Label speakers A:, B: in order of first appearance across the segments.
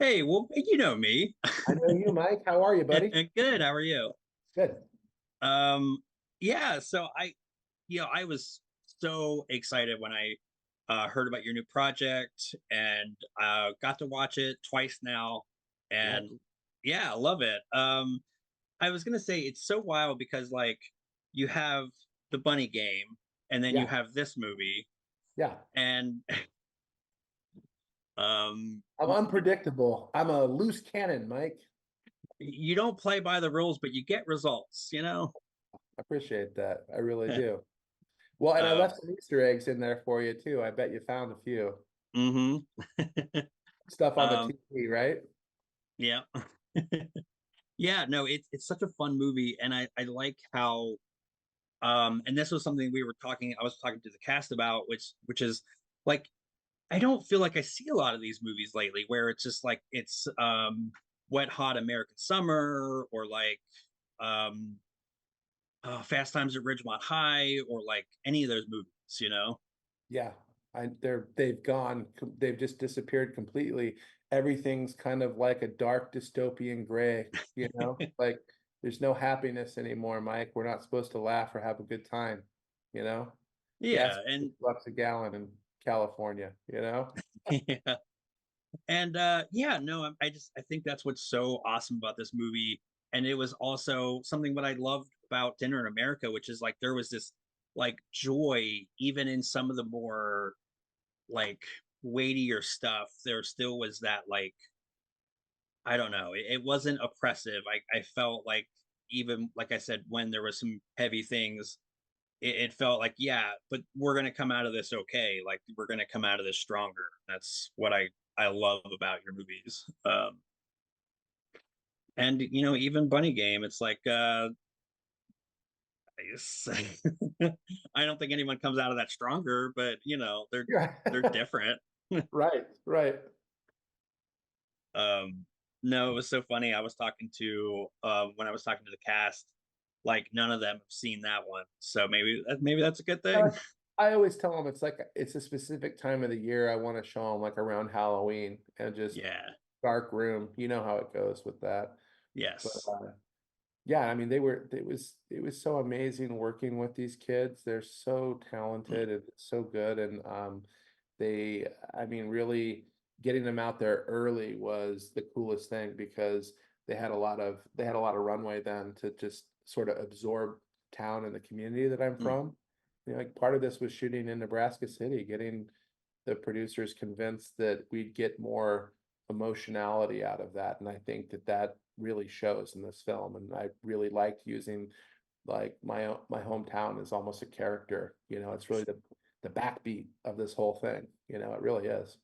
A: Hey, well, you know me.
B: I know you, Mike. How are you, buddy?
A: Good. How are you?
B: Good.
A: Um, yeah. I was so excited when I heard about your new project and got to watch it twice now,
B: Yeah.
A: and yeah, I love it. I was gonna say it's so wild because like you have the bunny game, and then you
B: Yeah.
A: have this movie,
B: Yeah.
A: and um,
B: I'm unpredictable. I'm a loose cannon, Mike.
A: you don't play by the rules, but you get results.
B: I appreciate that. I really do. Well, and I left some Easter eggs in there for you too. I bet you found a few.
A: Mhm.
B: Stuff on the
A: Um,
B: TV, right?
A: yeah. Yeah, no, it's such a fun movie, and I like how and this was something I was talking to the cast about, which is like I don't feel like I see a lot of these movies lately where it's just like it's Wet Hot American Summer, or like um Fast Times at Ridgemont High, or like any of those movies.
B: Yeah. They've just disappeared completely. Everything's kind of like a dark dystopian gray, Like there's no happiness anymore, Mike. We're not supposed to laugh or have a good time, you know? Gas
A: Yeah,
B: is
A: and
B: $6 a gallon in California.
A: yeah. And yeah, no, I think that's what's so awesome about this movie. And it was also something what I loved about Dinner in America, which is like there was this like joy even in some of the more like weightier stuff. There still was that like, I don't know, it wasn't oppressive. I felt like, even like I said, when there was some heavy things, it felt like, yeah, but we're gonna come out of this okay. Like we're gonna come out of this stronger. That's what I love about your movies. And even Bunny Game, it's like it's- I don't think anyone comes out of that stronger, but they're
B: Yeah.
A: different.
B: Right, right.
A: No, it was so funny. I was talking to when I was talking to the cast, like none of them have seen that one, so maybe that's a good
B: Uh,
A: thing.
B: I always tell them it's a specific time of the year I want to show them, like around Halloween and just
A: Yeah.
B: dark room. You know how it goes with that. But
A: Yes.
B: yeah, I mean, it was so amazing working with these kids. They're so talented and so good, and they, I mean, really getting them out there early was the coolest thing because they had a lot of runway then to just sort of absorb town and the community that I'm
A: Mm.
B: from. Like part of this was shooting in Nebraska City, getting the producers convinced that we'd get more emotionality out of that. And I think that really shows in this film. And I really liked using like my hometown as almost a character. It's really the backbeat of this whole thing. It really is.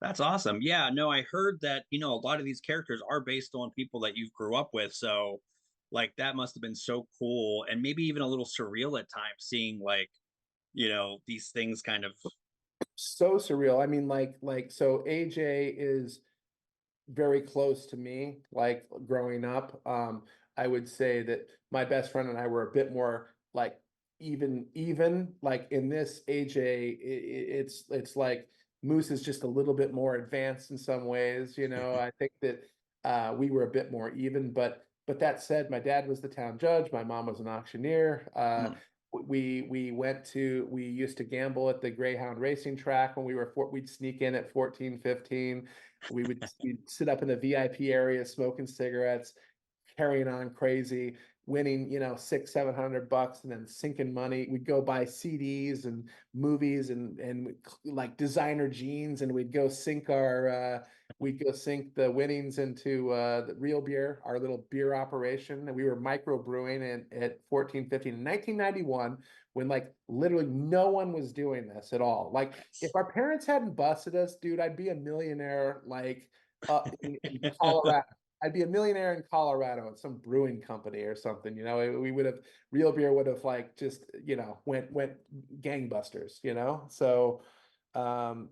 A: That's awesome. Yeah, no, I heard that, a lot of these characters are based on people that you grew up with. So, like, that must have been so cool and maybe even a little surreal at times seeing, like, these things kind of.
B: So surreal. I mean, so AJ is very close to me, like growing up. I would say that my best friend and I were a bit more like even like in this AJ, it's like Moose is just a little bit more advanced in some ways. I think that we were a bit more even, but that said, my dad was the town judge, my mom was an auctioneer.
A: Mm.
B: We used to gamble at the Greyhound racing track when we'd sneak in at 14, 15. We'd sit up in the VIP area smoking cigarettes, carrying on crazy, winning, 600-700 bucks and then sinking money. We'd go buy CDs and movies and like designer jeans, and we'd go sink the winnings into the real beer, our little beer operation. And we were micro brewing at 14, 15 in 1991, when like literally no one was doing this at all. Like if our parents hadn't busted us, dude, I'd be a millionaire like in Colorado. I'd be a millionaire in Colorado at some brewing company or something. We would have real beer would have like just went gangbusters. So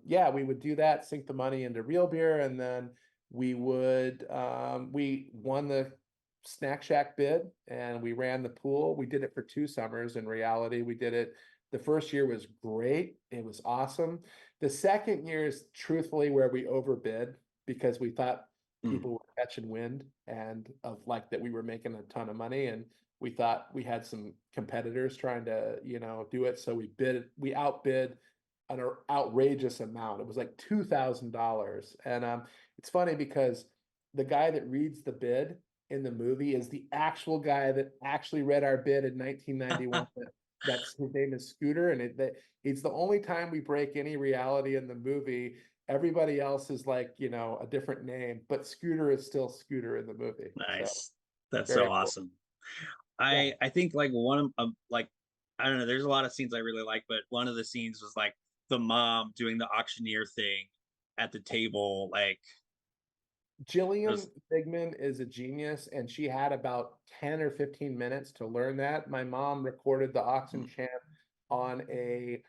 B: yeah, we would do that, sink the money into real beer, and then we won the Snack Shack bid and we ran the pool. We did it for 2 summers. In reality, we did it. The first year was great. It was awesome. The second year is truthfully where we overbid. because we thought
A: Mm.
B: people were catching wind and of like that we were making a ton of money, and we thought we had some competitors trying to, do it. So we outbid an outrageous amount. It was like $2,000. And it's funny because the guy that reads the bid in the movie is the actual guy that actually read our bid in 1991. That's his name is Scooter, and it's the only time we break any reality in the movie. Everybody else is like, a different name, but Scooter is still Scooter in the movie. So
A: Nice. That's so
B: very cool.
A: awesome.
B: Yeah.
A: I think like one of like I don't know, there's a lot of scenes I really like, but one of the scenes was like the mom doing the auctioneer thing at the table. Like it
B: Jillian
A: was
B: Bigman is a genius, and she had about 10 or 15 minutes to learn that. My mom recorded the
A: mm,
B: Oxen chant on a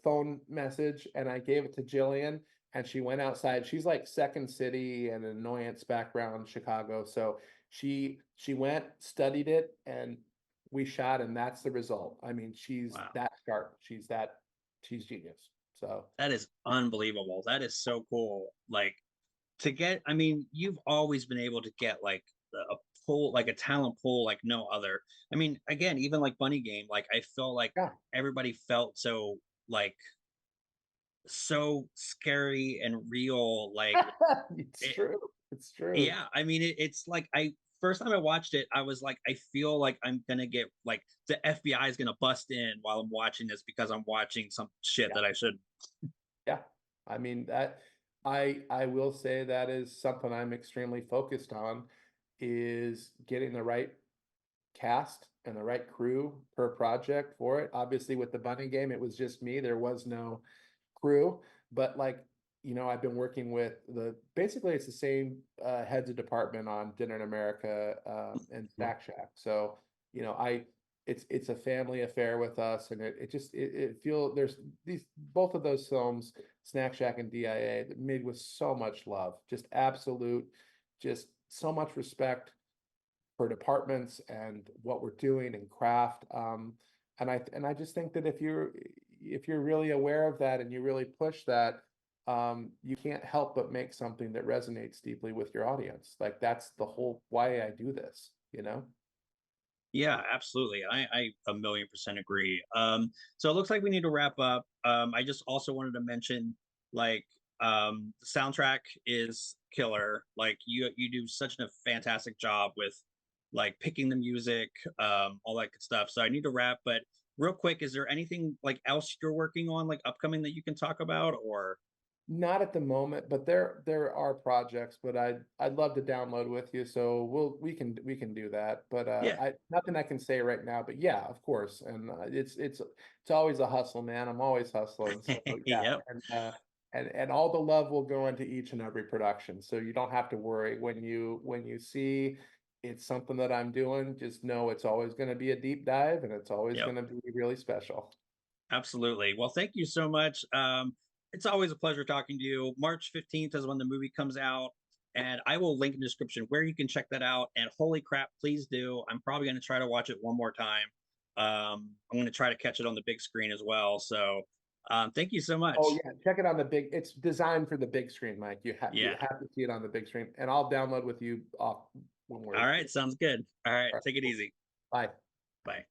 B: phone message, and I gave it to Jillian, and she went outside. She's like Second City and annoyance background, Chicago. So she went, studied it, and we shot, and that's the result. I mean, she's
A: wow.
B: that sharp. She's genius. So
A: That is unbelievable. That is so cool. Like to get, I mean, you've always been able to get like a pull, like a talent pool like no other. I mean, again, even like Bunny Game, like I feel like
B: yeah,
A: everybody felt so like so scary and real. Like
B: it's
A: it,
B: true. It's true.
A: yeah, I mean, it's like I first time I watched it, I was like, I feel like I'm gonna get like the FBI is gonna bust in while I'm watching this because I'm watching some shit that I should.
B: Yeah, I mean that I will say that is something I'm extremely focused on is getting the right cast and the right crew per project for it. Obviously with the bunny game, it was just me. There was no crew, but like, I've been working with basically it's the same heads of department on Dinner in America and Snack Shack. So, I it's a family affair with us, and it just it feel there's these both of those films, Snack Shack and DIA, that made with so much love, just absolute, just so much respect for departments and what we're doing and craft. And I just think that if you're really aware of that and you really push that, you can't help but make something that resonates deeply with your audience. Like that's the whole why I do this.
A: Yeah, absolutely. I a million percent agree. So it looks like we need to wrap up. I just also wanted to mention like the soundtrack is killer. Like you do such a fantastic job with like picking the music, all that good stuff. So I need to wrap, but real quick, is there anything like else you're working on, like upcoming that you can talk about or
B: Not at the moment, but there are projects, but I'd love to download with you, so we can do that. But
A: yeah.
B: I nothing I can say right now, but yeah, of course. And it's always a hustle, man. I'm always hustling. So yeah,
A: Yep.
B: and all the love will go into each and every production. So you don't have to worry when you see it's something that I'm doing, just know it's always going to be a deep dive and it's always
A: Yep.
B: going to be really special.
A: Absolutely. Well, thank you so much. It's always a pleasure talking to you. March 15th is when the movie comes out, and I will link in the description where you can check that out. And holy crap, please do. I'm probably going to try to watch it one more time. I'm going to try to catch it on the big screen as well. So, thank you so
B: Oh
A: much.
B: yeah, check it on the big. It's designed for the big screen, Mike. You
A: Yeah.
B: have to see it on the big screen, and I'll download with you off when we're.
A: All right. Sounds good. All right.
B: All right,
A: Take it
B: cool.
A: easy.
B: Bye.
A: Bye.